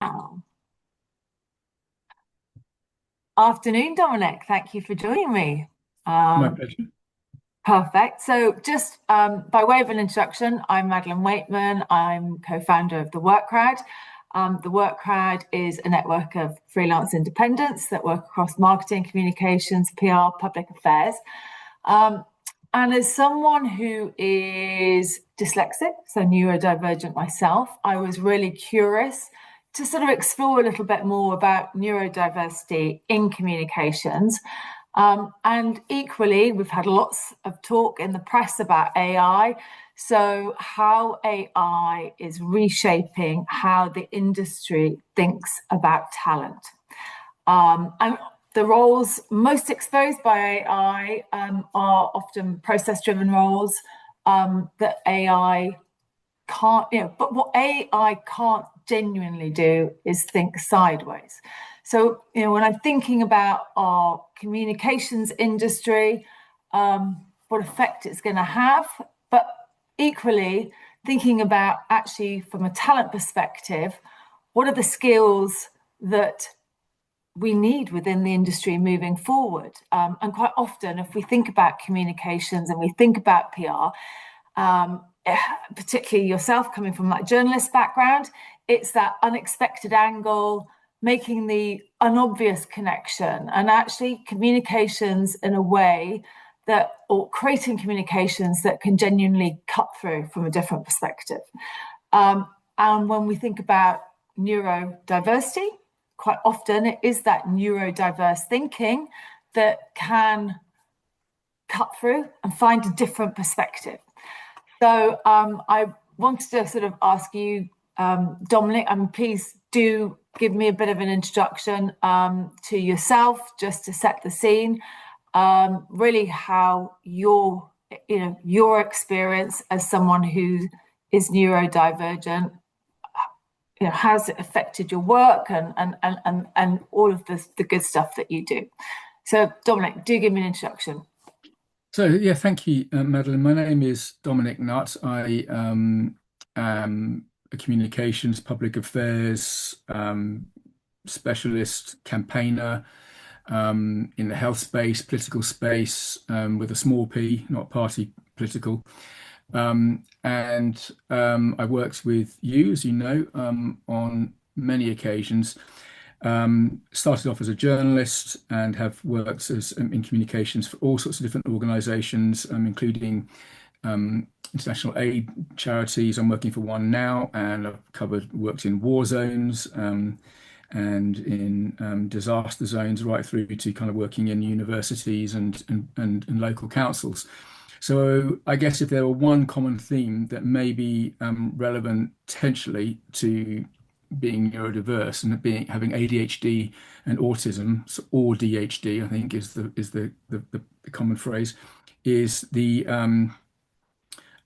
now. Afternoon, Dominic. Thank you for joining me. My pleasure. Perfect. So just by way of an introduction, I'm Madeleine Weightman. I'm co-founder of The Work Crowd. The Work Crowd is a network of freelance independents that work across marketing, communications, PR, public affairs. And as someone who is dyslexic, so neurodivergent myself, I was really curious to sort of explore a little bit more about neurodiversity in communications. And equally, we've had lots of talk in the press about AI. So how AI is reshaping how the industry thinks about talent. And the roles most exposed by AI are often process-driven roles that AI can't, but what AI can't genuinely do is think sideways. So, when I'm thinking about our communications industry, what effect it's going to have, but equally thinking about actually from a talent perspective, what are the skills that we need within the industry moving forward? And quite often, if we think about communications and we think about PR, particularly yourself coming from that journalist background, it's that unexpected angle, making the unobvious connection, and actually communications in a way that, or creating communications that can genuinely cut through from a different perspective. And when we think about neurodiversity, quite often it is that neurodiverse thinking that can cut through and find a different perspective. So I wanted to sort of ask you, Dominic, please do give me a bit of an introduction to yourself, just to set the scene, really how your experience as someone who is neurodivergent, how's it affected your work and all of the good stuff that you do. So Dominic, do give me an introduction. So yeah, thank you, Madeleine. My name is Dominic Nutt. I am a communications, public affairs specialist, campaigner in the health space, political space, with a small p, not party political. And I worked with you, as you know, on many occasions. Started off as a journalist and have worked as in communications for all sorts of different organisations, including international aid charities. I'm working for one now, and I've worked in war zones and in disaster zones, right through to kind of working in universities and local councils. So I guess if there were one common theme that may be relevant potentially to being neurodiverse and having ADHD and autism, so AuDHD, I think is the common phrase, is the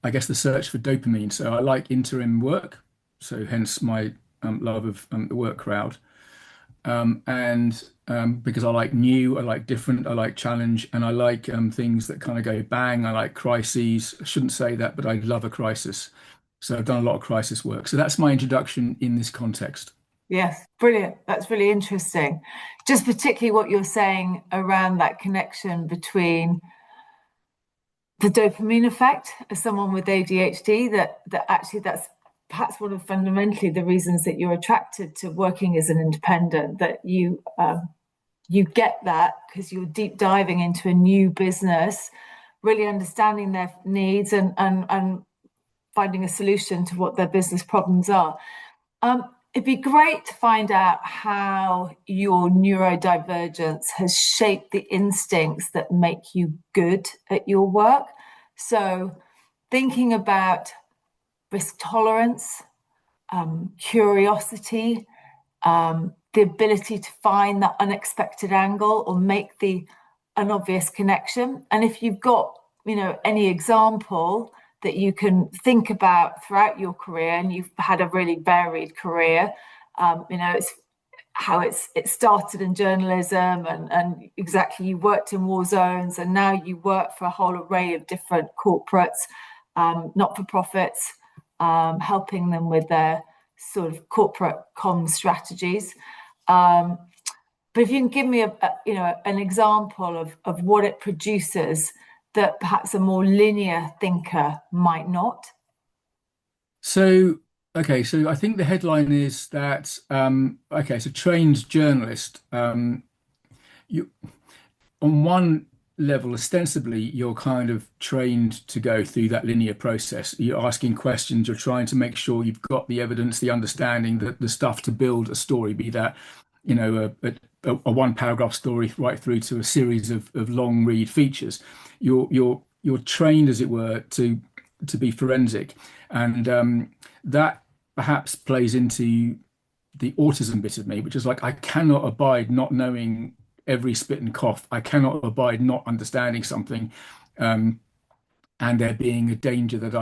I guess the search for dopamine. So I like interim work, so hence my love of the Work Crowd, and because I like new, I like different, I like challenge, and I like things that kind of go bang. I like crises. I shouldn't say that, but I love a crisis. So I've done a lot of crisis work. So that's my introduction in this context. Yes, brilliant. That's really interesting. Just particularly what you're saying around that connection between the dopamine effect as someone with ADHD, that actually that's perhaps one of fundamentally the reasons that you're attracted to working as an independent, that you get that because you're deep diving into a new business, really understanding their needs and finding a solution to what their business problems are. It'd be great to find out how your neurodivergence has shaped the instincts that make you good at your work. So thinking about risk tolerance, curiosity, the ability to find that unexpected angle or make the unobvious connection. And if you've got, any example that you can think about throughout your career, and you've had a really varied career, it's how it started in journalism and exactly you worked in war zones, and now you work for a whole array of different corporates, not-for-profits, helping them with their sort of corporate comms strategies. But if you can give me an example of what it produces that perhaps a more linear thinker might not. So, okay, so I think the headline is that, okay, so trained journalist, you on one level, ostensibly, you're kind of trained to go through that linear process. You're asking questions, you're trying to make sure you've got the evidence, the understanding, the stuff to build a story, be that, a one paragraph story right through to a series of long read features. You're trained, as it were, to be forensic. And that perhaps plays into the autism bit of me, which is like I cannot abide not knowing every spit and cough. I cannot abide not understanding something, and there being a danger that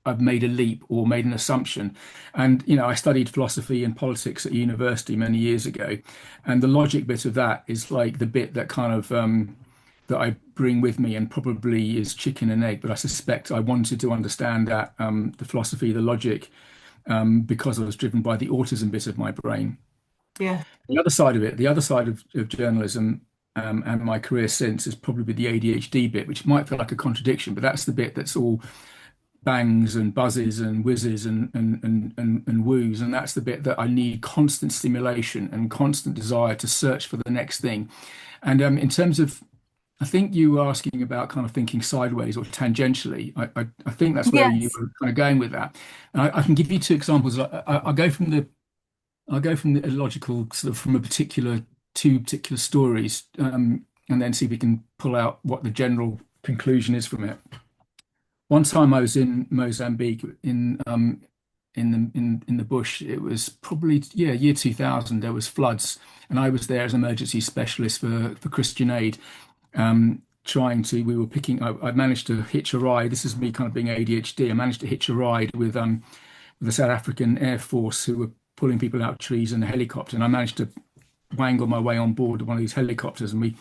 I've made a leap or made an assumption. And I studied philosophy and politics at university many years ago, and the logic bit of that is like the bit that kind of that I bring with me and probably is chicken and egg. But I suspect I wanted to understand that the philosophy, the logic, because I was driven by the autism bit of my brain. Yeah. The other side of it, the other side of journalism and my career since is probably the ADHD bit, which might feel like a contradiction, but that's the bit that's all bangs and buzzes and whizzes and woos. And that's the bit that I need constant stimulation and constant desire to search for the next thing. And in terms of, I think you were asking about kind of thinking sideways or tangentially. I think that's where you Yes. were kind of going with that. And I can give you two examples. I'll go from the illogical sort of from two particular stories, and then see if we can pull out what the general conclusion is from it. One time I was in Mozambique in the bush. It was probably year 2000. There was floods, and I was there as an emergency specialist for Christian Aid. We were picking. I managed to hitch a ride. This is me kind of being ADHD. I managed to hitch a ride with the South African Air Force who were pulling people out of trees in a helicopter, and I managed to wangle my way on board one of these helicopters, and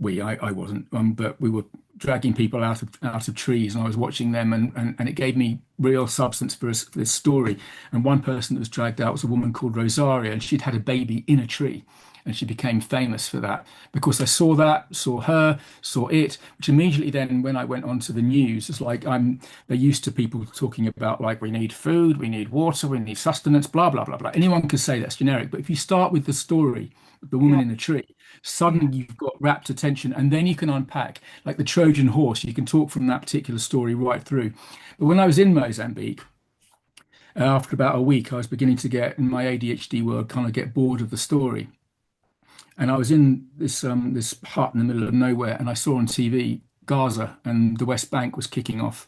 I wasn't, but we were dragging people out of trees, and I was watching them, and it gave me real substance for this story. And one person that was dragged out was a woman called Rosaria, and she'd had a baby in a tree. And she became famous for that because I saw that, saw her, saw it, which immediately then, when I went onto the news, it's like they're used to people talking about like we need food, we need water, we need sustenance, blah, blah, blah, blah. Anyone can say that's generic. But if you start with the story of the woman Yeah. in the tree, Yeah. suddenly you've got rapt attention, and then you can unpack like the Trojan horse. You can talk from that particular story right through. But when I was in Mozambique, after about a week, I was beginning to get in my ADHD world, kind of get bored of the story. And I was in this hut in the middle of nowhere, and I saw on TV Gaza and the West Bank was kicking off,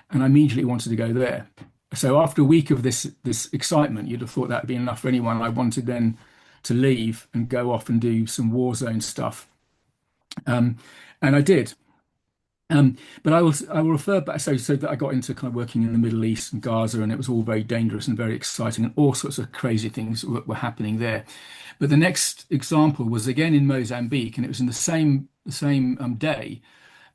and I immediately wanted to go there. So after a week of this excitement, you'd have thought that'd be enough for anyone. I wanted then to leave and go off and do some war zone stuff, and I did. But I will refer back so that I got into kind of working in the Middle East and Gaza, and it was all very dangerous and very exciting, and all sorts of crazy things were happening there. But the next example was again in Mozambique, and it was in the same day.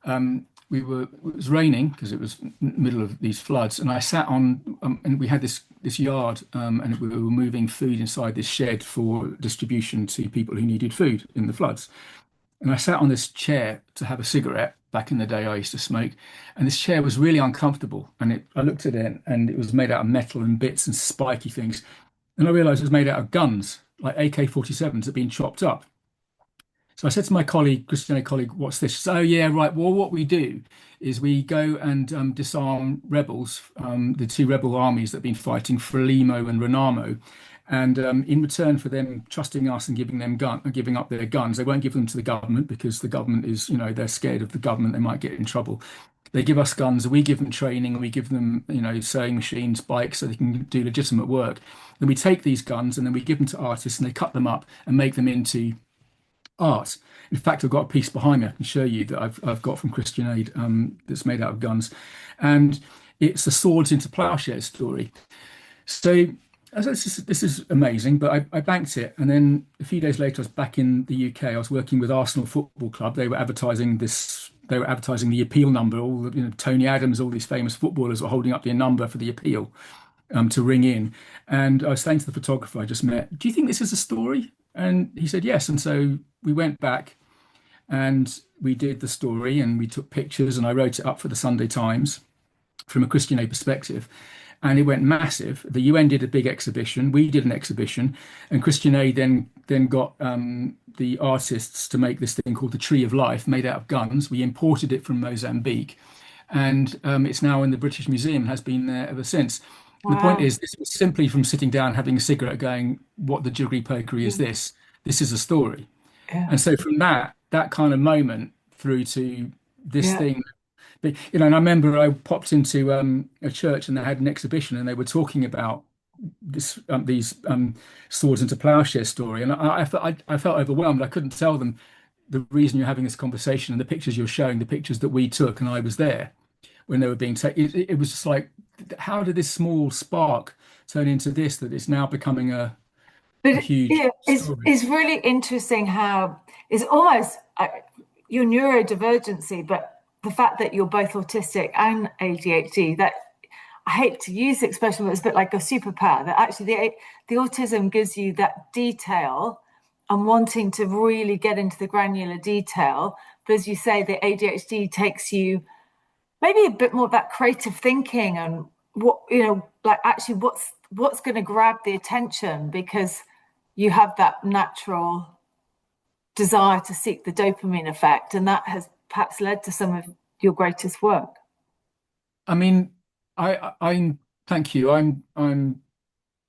It was raining because it was middle of these floods, and I sat on and we had this yard, and we were moving food inside this shed for distribution to people who needed food in the floods. And I sat on this chair to have a cigarette. Back in the day, I used to smoke, and this chair was really uncomfortable. And I looked at it, and it was made out of metal and bits and spiky things. And I realized it was made out of guns, like AK-47s that had been chopped up. So I said to my colleague, Christiane colleague, "What's this?" She said, "Oh yeah, right. Well, what we do is we go and disarm rebels, the two rebel armies that have been fighting, Frelimo and Renamo, and in return for them trusting us and giving up their guns, they won't give them to the government because the government is, they're scared of the government. They might get in trouble. They give us guns, and we give them training, and we give them, sewing machines, bikes, so they can do legitimate work. Then we take these guns and then we give them to artists, and they cut them up and make them into art. In fact, I've got a piece behind me I can show you that I've got from Christian Aid that's made out of guns, and it's the swords into plowshares story. So this is amazing, but I banked it, and then a few days later, I was back in the UK. I was working with Arsenal Football Club. They were advertising this. They were advertising the appeal number. All Tony Adams, all these famous footballers were holding up their number for the appeal. to ring in. And I was saying to the photographer I just met, do you think this is a story? And he said yes. And so we went back and we did the story and we took pictures and I wrote it up for the Sunday Times from a Christian Aid perspective. And it went massive. The UN did a big exhibition. We did an exhibition, and Christian Aid then got the artists to make this thing called the Tree of Life, made out of guns. We imported it from Mozambique, and it's now in the British Museum and has been there ever since. And the point Wow. is, this was simply from sitting down, having a cigarette, going, "What the jiggery pokery is this? This is a story." Yeah. And so from that kind of moment through to this Yeah. thing, and I remember I popped into a church and they had an exhibition and they were talking about these swords into plowshare story, and I felt overwhelmed. I couldn't tell them the reason you're having this conversation and the pictures you're showing, the pictures that we took, and I was there when they were being taken. It was just like, how did this small spark turn into this that is now becoming a But huge yeah, story? it's really interesting how it's almost your neurodivergency, but the fact that you're both autistic and ADHD, that I hate to use the expression, but it's a bit like a superpower, that actually the autism gives you that detail and wanting to really get into the granular detail. But as you say, the ADHD takes you maybe a bit more of that creative thinking and what, like actually what's going to grab the attention, because you have that natural desire to seek the dopamine effect, and that has perhaps led to some of your greatest work. I mean, I'm thank you. I'm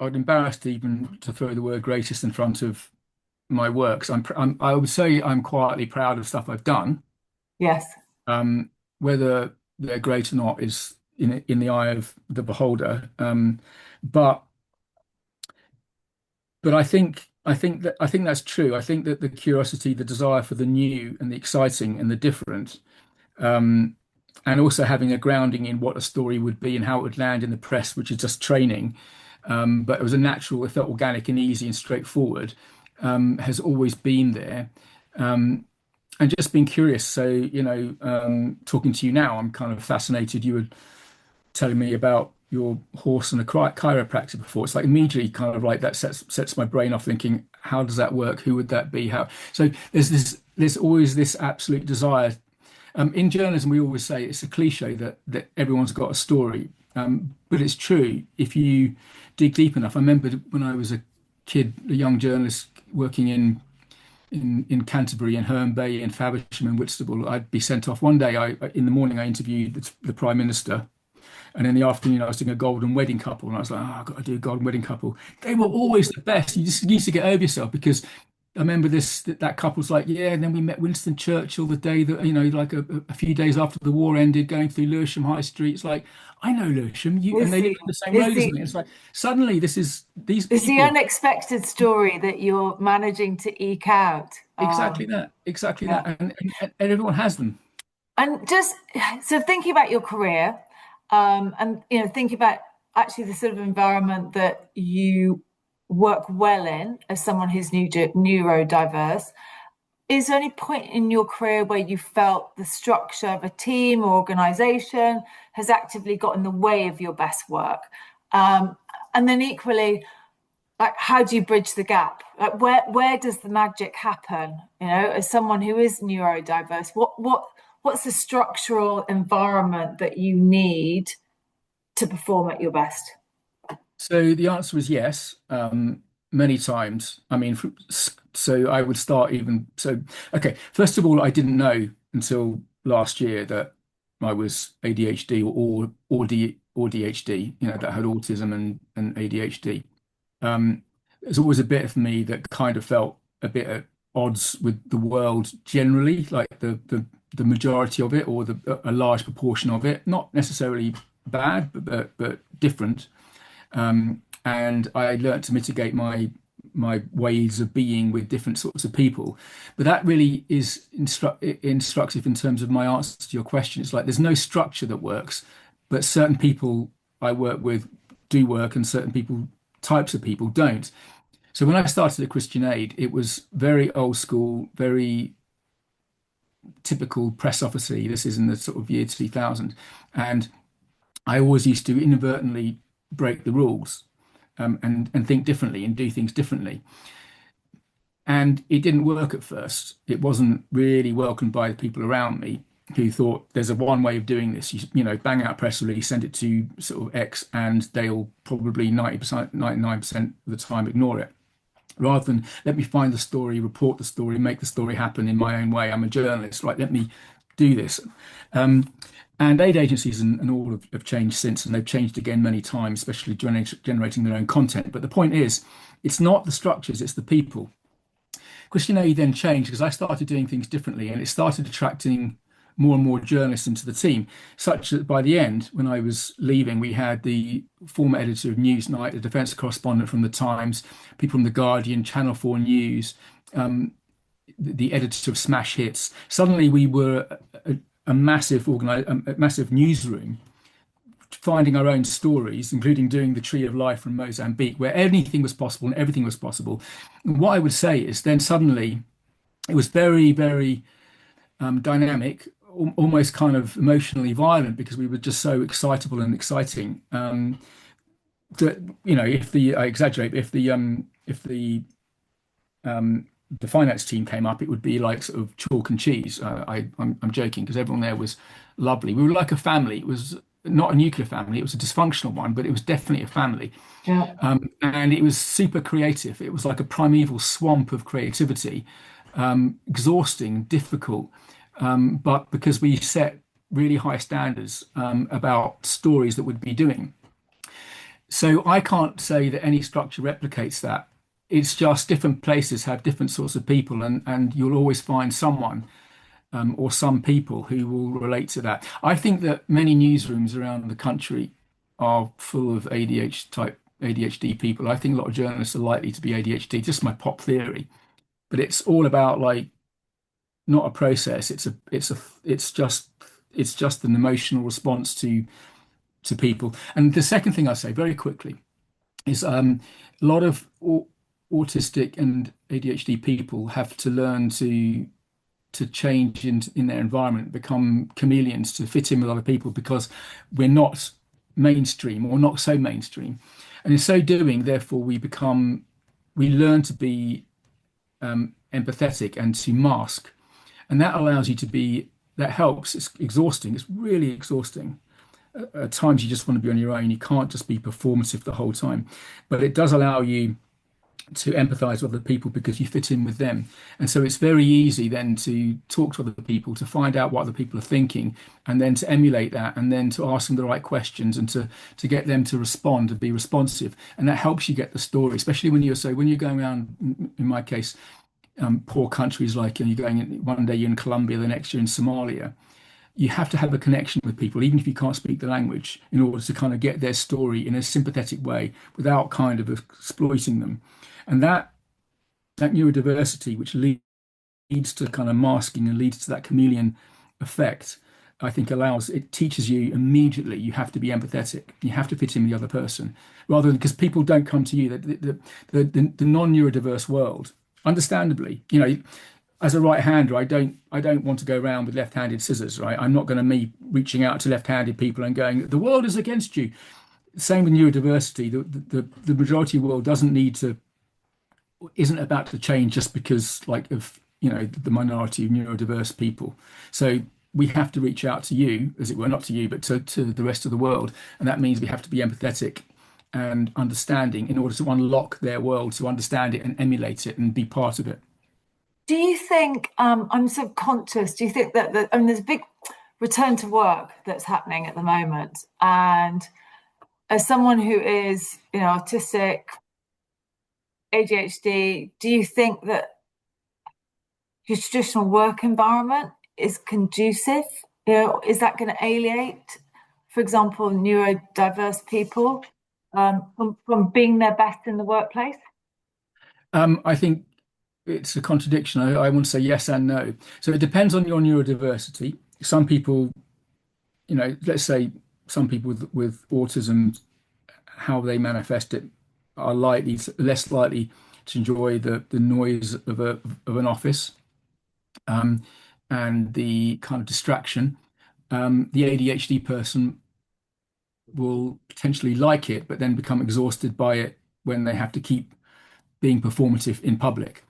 embarrassed even to throw the word greatest in front of my works. I would say I'm quietly proud of stuff I've done. Yes. Whether they're great or not is in the eye of the beholder. But I think that's true. I think that the curiosity, the desire for the new and the exciting and the different, um, and also having a grounding in what a story would be and how it would land in the press, which is just training. But it was a natural, it felt organic and easy and straightforward, has always been there. And just being curious. So, talking to you now, I'm kind of fascinated. You were telling me about your horse and a chiropractor before. It's like immediately kind of like that sets my brain off thinking, how does that work? Who would that be? How? So there's always this absolute desire. In journalism, we always say it's a cliche that everyone's got a story, but it's true if you dig deep enough. I remember when I was a kid, a young journalist working in Canterbury and Herne Bay and Faversham and Whitstable, I'd be sent off. One day, in the morning, I interviewed the Prime Minister, and in the afternoon, I was doing a golden wedding couple, and I was like, oh, I've got to do a golden wedding couple. They were always the best. You just used to get over yourself because I remember that couple's like, yeah, and then we met Winston Churchill the day that, like a few days after the war ended, going through Lewisham High Street. It's like, I know Lewisham, and Is they live the on the same is road as the me. It's like suddenly these is the people, unexpected story that you're managing to eke out. exactly Yeah. that, and everyone has them. And just so thinking about your career, and thinking about actually the sort of environment that you work well in as someone who's neurodiverse, is there any point in your career where you felt the structure of a team or organization has actively got in the way of your best work? And then equally, like, how do you bridge the gap? Like, where does the magic happen? As someone who is neurodiverse, what's the structural environment that you need to perform at your best? So the answer is yes, many times. I mean, so I would start even so. Okay, first of all, I didn't know until last year that I was ADHD or DHD. That I had autism and ADHD. There's always a bit of me that kind of felt a bit at odds with the world generally, like the majority of it or a large proportion of it. Not necessarily bad, but different. And I learnt to mitigate my ways of being with different sorts of people. But that really is instructive in terms of my answer to your question. It's like there's no structure that works, but certain people I work with do work, and certain types of people don't. So when I started at Christian Aid, it was very old school, very typical press officer. This is in the sort of year 2000, and I always used to inadvertently break the rules, and think differently and do things differently. And it didn't work at first. It wasn't really welcomed by the people around me who thought there's a one way of doing this. Bang out a press release, send it to sort of X, and they'll probably 90%, 99% of the time ignore it. Rather than let me find the story, report the story, make the story happen in my own way. I'm a journalist, right? Let me do this. And aid agencies and all have changed since, and they've changed again many times, especially generating their own content. But the point is, it's not the structures, it's the people. Christianity then changed because I started doing things differently, and it started attracting more and more journalists into the team, such that by the end, when I was leaving, we had the former editor of Newsnight, a defence correspondent from the Times, people from the Guardian, Channel 4 News, the editor of Smash Hits. Suddenly, we were a massive newsroom, finding our own stories, including doing the Tree of Life from Mozambique, where anything was possible and everything was possible. And what I would say is then suddenly it was very, very dynamic, almost kind of emotionally violent, because we were just so excitable and exciting. That if I exaggerate, if the finance team came up, it would be like sort of chalk and cheese. I'm joking, because everyone there was lovely. We were like a family. It was not a nuclear family. It was a dysfunctional one, but it was definitely a family. Yeah. And it was super creative. It was like a primeval swamp of creativity, exhausting, difficult. But because we set really high standards about stories that we'd be doing. So I can't say that any structure replicates that. It's just different places have different sorts of people, and you'll always find someone or some people who will relate to that. I think that many newsrooms around the country are full of ADHD people. I think a lot of journalists are likely to be ADHD, just my pop theory. But it's all about like not a process. It's just an emotional response to people. And the second thing I say very quickly is a lot of autistic and ADHD people have to learn to change in their environment, become chameleons to fit in with other people, because we're not mainstream or not so mainstream. And in so doing, therefore, we learn to be empathetic and to mask. And that allows you that helps. It's exhausting. It's really exhausting. At times you just want to be on your own. You can't just be performative the whole time. But it does allow you to empathize with other people because you fit in with them. And so it's very easy then to talk to other people, to find out what other people are thinking, and then to emulate that, and then to ask them the right questions, and to get them to respond, to be responsive. And that helps you get the story, especially when you're going around, in my case, poor countries, like you're going one day you're in Colombia, the next you're in Somalia. You have to have a connection with people, even if you can't speak the language, in order to kind of get their story in a sympathetic way without kind of exploiting them. And that neurodiversity, which leads to kind of masking and leads to that chameleon effect, I think it teaches you immediately you have to be empathetic. You have to fit in with the other person, rather than, because people don't come to you. The non-neurodiverse world, understandably, as a right-hander, I don't want to go around with left-handed scissors, right? I'm not going to be reaching out to left-handed people and going, the world is against you. Same with neurodiversity. The majority of the world isn't about to change just because of the minority of neurodiverse people. So we have to reach out to you, as it were, not to you, but to the rest of the world. And that means we have to be empathetic and understanding in order to unlock their world, to understand it and emulate it and be part of it. Do you think, I'm subconscious, do you think that, there's a big return to work that's happening at the moment, and as someone who is, autistic, ADHD, do you think that your traditional work environment is conducive? Is that going to alienate, for example, neurodiverse people from being their best in the workplace? I think it's a contradiction. I want to say yes and no. So it depends on your neurodiversity. Some people, let's say some people with autism, how they manifest it are less likely to enjoy the noise of an office, and the kind of distraction. The ADHD person will potentially like it, but then become exhausted by it when they have to keep being performative in public.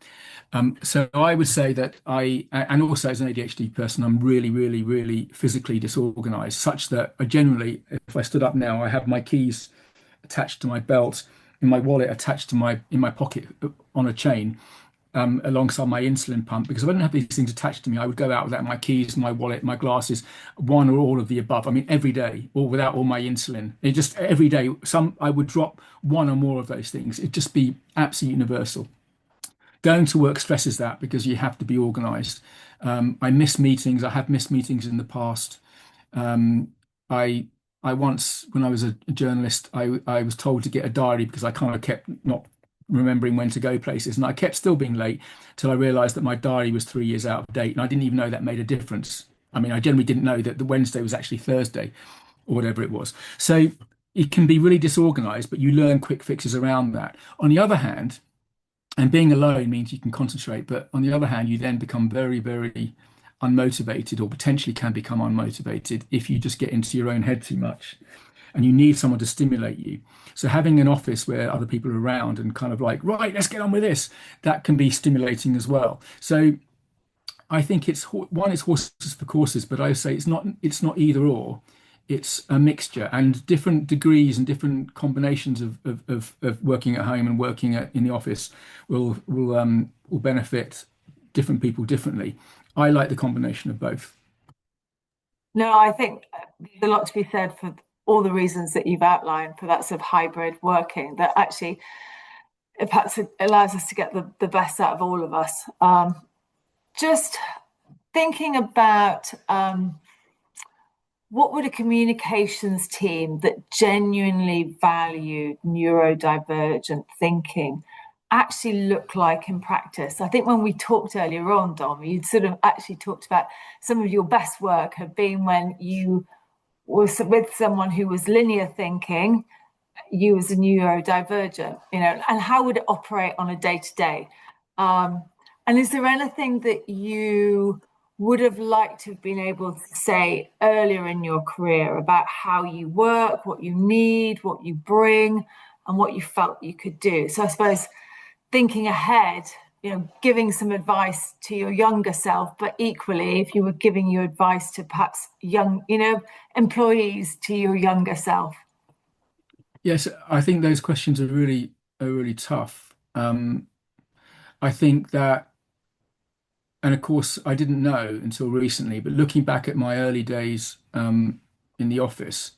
So I would say that and also as an ADHD person, I'm really, really, really physically disorganized, such that I generally, if I stood up now, I have my keys attached to my belt, in my wallet attached to in my pocket on a chain, alongside my insulin pump. Because if I didn't have these things attached to me, I would go out without my keys, my wallet, my glasses, one or all of the above. I mean, every day, or without all my insulin. It just every day, I would drop one or more of those things. It'd just be absolutely universal. Going to work stresses that because you have to be organized. I miss meetings. I have missed meetings in the past. Um, I I once, when I was a journalist, I was told to get a diary because I kind of kept not remembering when to go places, and I kept still being late till I realised that my diary was 3 years out of date, and I didn't even know that made a difference. I mean, I generally didn't know that the Wednesday was actually Thursday or whatever it was. So it can be really disorganized, but you learn quick fixes around that. On the other hand, and being alone means you can concentrate, but on the other hand, you then become very, very unmotivated, or potentially can become unmotivated if you just get into your own head too much and you need someone to stimulate you. So having an office where other people are around and kind of like, right, let's get on with this, that can be stimulating as well. So I think it's horses for courses, but I say it's not either or. It's a mixture, and different degrees and different combinations of working at home and working in the office will benefit different people differently. I like the combination of both. No, I think there's a lot to be said for all the reasons that you've outlined for that sort of hybrid working that actually it perhaps allows us to get the best out of all of us. Just thinking about what would a communications team that genuinely valued neurodivergent thinking actually look like in practice? I think when we talked earlier on, Dom, you'd sort of actually talked about some of your best work had been when you was with someone who was linear thinking, you as a neurodivergent, and how would it operate on a day-to-day? And is there anything that you would have liked to have been able to say earlier in your career about how you work, what you need, what you bring, and what you felt you could do? So I suppose thinking ahead, giving some advice to your younger self, but equally, if you were giving your advice to perhaps young, employees to your younger self. Yes, I think those questions are really tough. I think that, and of course, I didn't know until recently, but looking back at my early days in the office,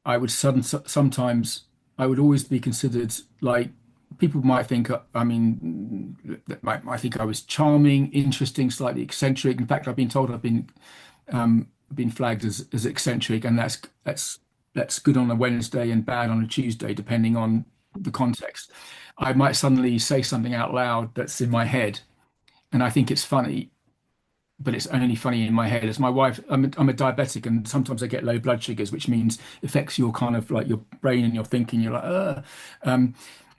sometimes I would always be considered like people might think. I mean, might think I was charming, interesting, slightly eccentric. In fact, I've been told I've been flagged as eccentric, and that's good on a Wednesday and bad on a Tuesday, depending on the context. I might suddenly say something out loud that's in my head, and I think it's funny, but it's only funny in my head. As my wife, I'm a diabetic, and sometimes I get low blood sugars, which means affects your kind of like your brain and your thinking. You're like,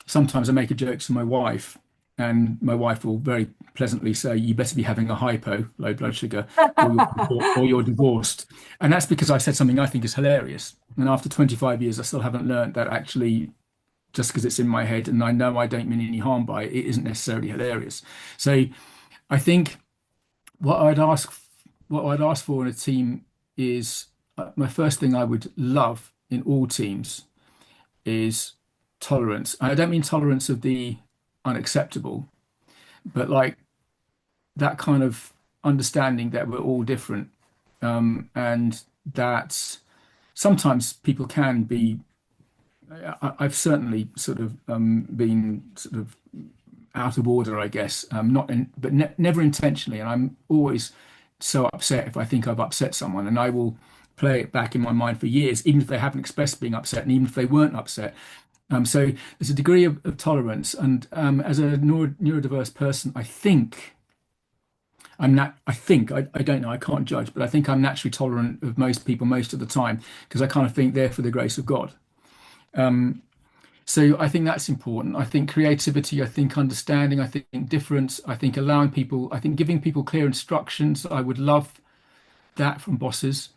sometimes I make a joke to my wife, and my wife will very pleasantly say, "You better be having a hypo, low blood sugar, or you're divorced." And that's because I said something I think is hilarious. And after 25 years, I still haven't learned that actually, just because it's in my head and I know I don't mean any harm by it, it isn't necessarily hilarious. So I think what I'd ask what I'd ask for in a team is my first thing I would love in all teams is tolerance. I don't mean tolerance of the unacceptable, but like that kind of understanding that we're all different, and that sometimes people can be. I've certainly sort of been sort of out of order, I guess, but never intentionally. And I'm always so upset if I think I've upset someone, and I will play it back in my mind for years, even if they haven't expressed being upset, and even if they weren't upset. So there's a degree of tolerance, and as a neurodiverse person, I think I'm not. I don't know. I can't judge, but I think I'm naturally tolerant of most people most of the time because I kind of think they're for the grace of God. So I think that's important. I think creativity, I think understanding, I think difference, I think allowing people, I think giving people clear instructions. I would love that from bosses,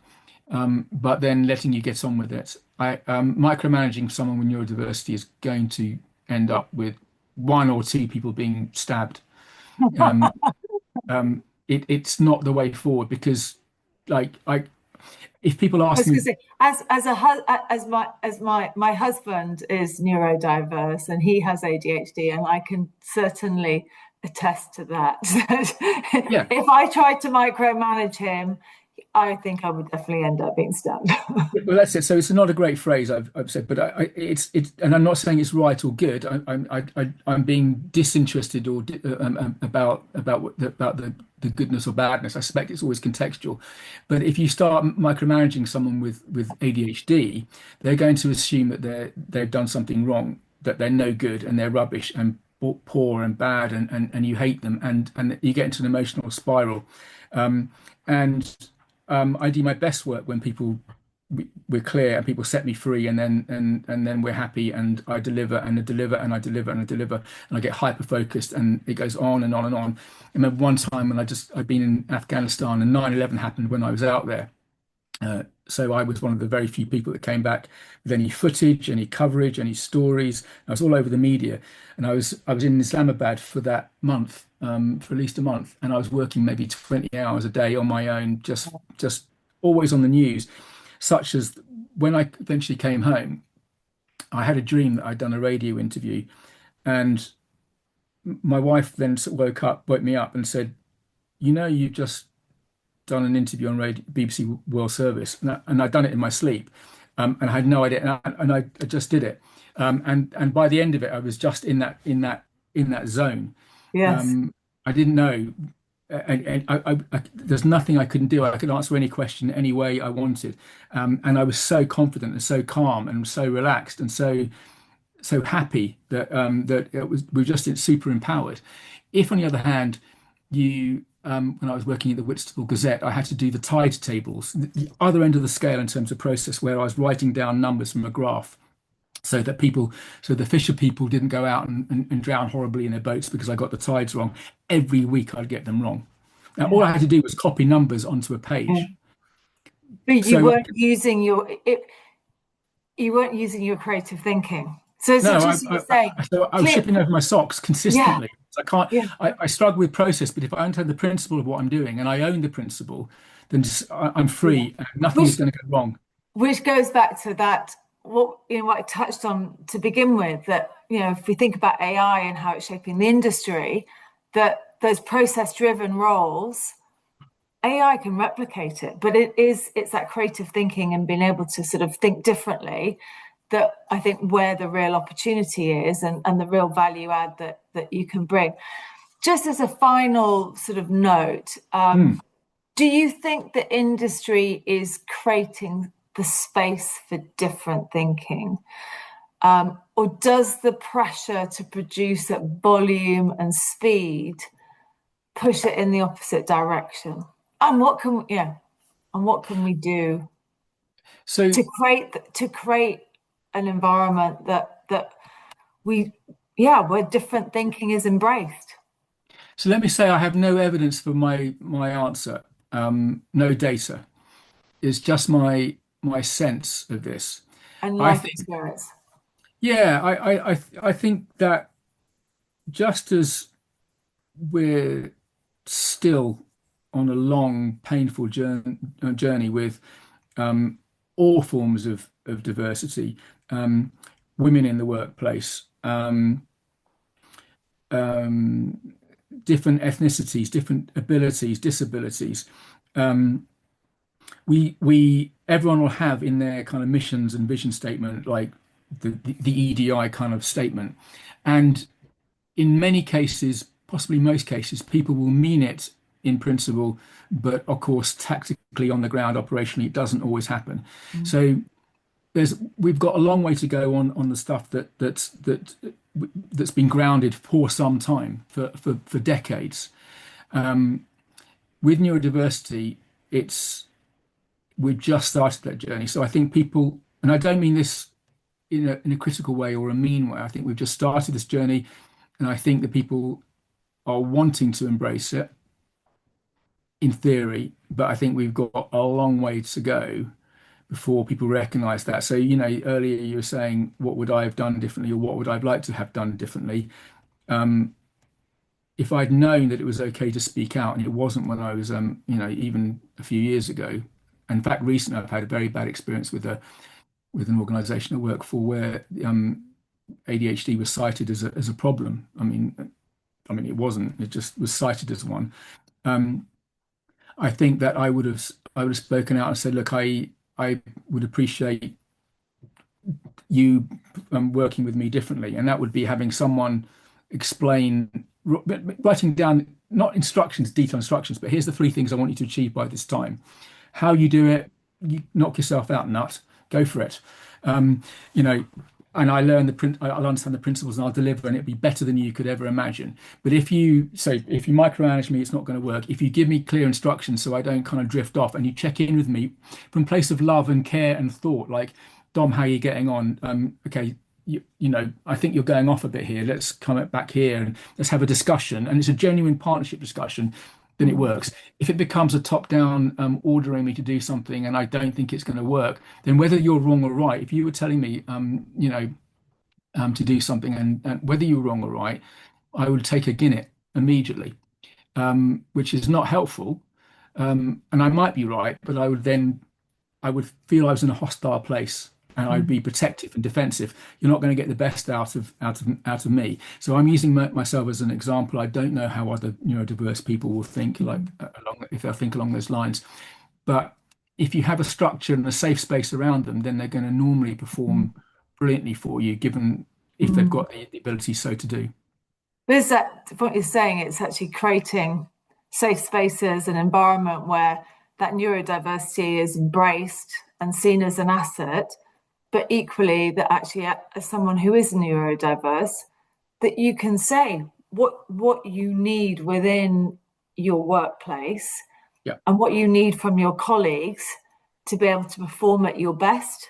but then letting you get on with it. Micromanaging someone with neurodiversity is going to end up with one or two people being stabbed. Um, it's not the way forward because, like, if people I ask was going me, to say, as my husband is neurodiverse and he has ADHD, and I can certainly attest to that. yeah, If I tried to micromanage him, I think I would definitely end up being stabbed. well, that's it. So it's not a great phrase I've said, but it's, and I'm not saying it's right or good. I'm being disinterested or about the goodness or badness. I suspect it's always contextual. But if you start micromanaging someone with ADHD, they're going to assume that they've done something wrong, that they're no good and they're rubbish and poor and bad, and you hate them, and you get into an emotional spiral. And I do my best work when we're clear and people set me free, and then we're happy, and I deliver and I deliver and I deliver and I deliver, and I get hyper focused, and it goes on and on and on. I remember one time when I'd been in Afghanistan, and 9/11 happened when I was out there. So I was one of the very few people that came back with any footage, any coverage, any stories. I was all over the media, and I was in Islamabad for that month, for at least a month, and I was working maybe 20 hours a day on my own, just always on the news. Such as when I eventually came home, I had a dream that I'd done a radio interview, and my wife then woke me up and said, you've just done an interview on radio, BBC World Service, and I'd done it in my sleep, and I had no idea, and I just did it, and by the end of it, I was just in that zone. Yes. I didn't know, there's nothing I couldn't do. I could answer any question any way I wanted, and I was so confident and so calm and so relaxed and so happy that we were just super empowered. If, on the other hand, when I was working at the Whitstable Gazette, I had to do the tide tables, the other end of the scale in terms of process, where I was writing down numbers from a graph, so the fisher people didn't go out and drown horribly in their boats because I got the tides wrong. Every week I'd get them wrong. Now all I had to do was copy numbers onto a Yeah. page. But So you weren't using your creative thinking. So it's no, interesting you say, I was clear. shipping over my socks Yeah, consistently. So I can't. yeah. I struggle with process, but if I understand the principle of what I'm doing and I own the principle, then I'm Yeah. free and nothing Which is going to go wrong. which goes back to that, what I touched on to begin with, that if we think about AI and how it's shaping the industry, that those process driven roles, AI can replicate it, but it's that creative thinking and being able to sort of think differently that I think where the real opportunity is, and the real value add that you can bring. Just as a final sort of note, Hmm. do you think the industry is creating the space for different thinking? Or does the pressure to produce at volume and speed push it in the opposite direction? And what can we do So to create an environment that we where different thinking is embraced? so let me say I have no evidence for my answer. No data. It's just my sense of this. And I life think, experience. yeah, I think that just as we're still on a long, painful journey with all forms of diversity, women in the workplace, um, different ethnicities, different abilities, disabilities. Um, we everyone will have in their kind of missions and vision statement, like the EDI kind of statement, and in many cases, possibly most cases, people will mean it in principle, but of course, tactically on the ground, operationally, it doesn't always happen. Mm. So we've got a long way to go on the stuff that's been grounded for some time, for decades. With neurodiversity, we've just started that journey. So I think people, and I don't mean this in a critical way or a mean way. I think we've just started this journey, and I think that people are wanting to embrace it in theory, but I think we've got a long way to go before people recognize that. So, you know, earlier you were saying, what would I have done differently, or what would I have liked to have done differently? If I'd known that it was okay to speak out, and it wasn't when I was, you know, even a few years ago. In fact, recently I've had a very bad experience with an organisation I work for where ADHD was cited as a problem. I mean, it wasn't. It just was cited as one. Um, I think that I would have spoken out and said, look, I would appreciate you working with me differently, and that would be having someone explain, writing down not instructions, detailed instructions, but here's the three things I want you to achieve by this time. How you do it, you knock yourself out, nut, go for it. You know, and I learn I'll understand the principles and I'll deliver, and it'll be better than you could ever imagine. But if you micromanage me, it's not going to work. If you give me clear instructions so I don't kind of drift off, and you check in with me from a place of love and care and thought, like, Dom, how are you getting on? Okay, you know, I think you're going off a bit here. Let's come back here and let's have a discussion. And it's a genuine partnership discussion, then it works. If it becomes a top-down ordering me to do something and I don't think it's going to work, then whether you're wrong or right, if you were telling me, you know, to do something, and whether you're wrong or right, I would take a guinea immediately, which is not helpful. And I might be right, but I would feel I was in a hostile place, and I'd be protective and defensive. You're not going to get the best out of me. So I'm using myself as an example. I don't know how other neurodiverse people will think, like if they'll think along those lines. But if you have a structure and a safe space around them, then they're going to normally perform brilliantly for you, given if they've got the ability so to do. There's that, what you're saying, it's actually creating safe spaces, an environment where that neurodiversity is embraced and seen as an asset, but equally that actually, as someone who is neurodiverse, that you can say what you need within your workplace, Yeah. and what you need from your colleagues to be able to perform at your best.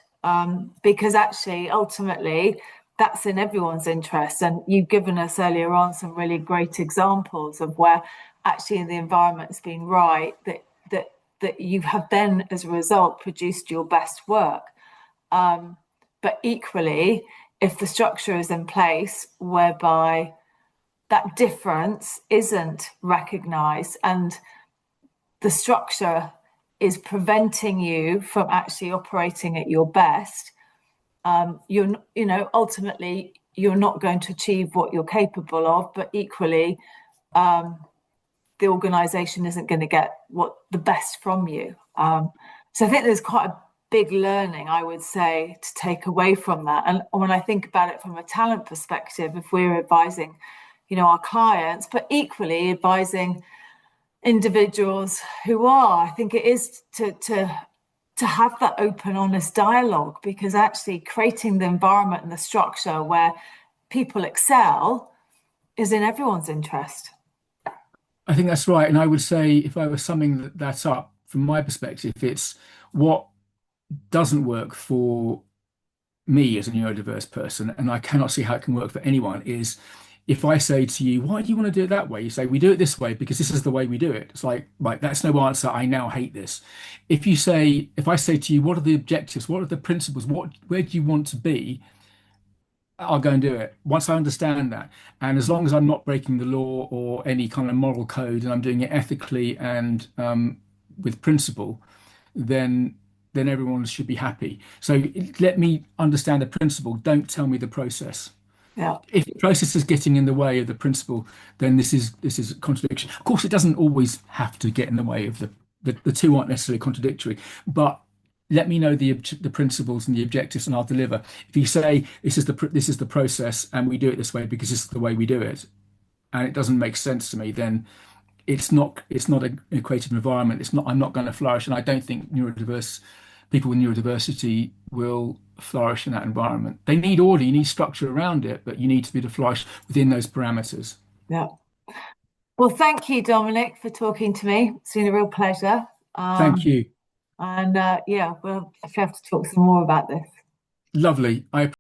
Because actually, ultimately, that's in everyone's interest. And you've given us earlier on some really great examples of where actually the environment's been right, that you have then, as a result, produced your best work. But equally, if the structure is in place whereby that difference isn't recognised and the structure is preventing you from actually operating at your best, ultimately you're not going to achieve what you're capable of, but equally the organisation isn't going to get the best from you. So I think there's quite a big learning, I would say, to take away from that. And when I think about it from a talent perspective, if we're advising, our clients, but equally advising individuals who are, I think it is to have that open, honest dialogue, because actually creating the environment and the structure where people excel is in everyone's interest. I think that's right. And I would say, if I was summing that up from my perspective, it's what doesn't work for me as a neurodiverse person, and I cannot see how it can work for anyone, is if I say to you, why do you want to do it that way? You say, we do it this way because this is the way we do it. It's like, right, that's no answer. I now hate this. If I say to you, what are the objectives? What are the principles? Where do you want to be? I'll go and do it once I understand that. And as long as I'm not breaking the law or any kind of moral code, and I'm doing it ethically and with principle, then everyone should be happy. So let me understand the principle. Don't tell me the process. Yeah. If the process is getting in the way of the principle, then this is a contradiction. Of course, it doesn't always have to get in the way of the two aren't necessarily contradictory, but let me know the principles and the objectives, and I'll deliver. If you say this is the process and we do it this way because this is the way we do it, and it doesn't make sense to me, then it's not an equated environment. I'm not going to flourish, and I don't think people with neurodiversity will flourish in that environment. They need order, you need structure around it, but you need to be able to flourish within those parameters. Yeah. Well, thank you, Dominic, for talking to me. It's been a real pleasure. Thank you. And we'll have to talk some more about this. Lovely. I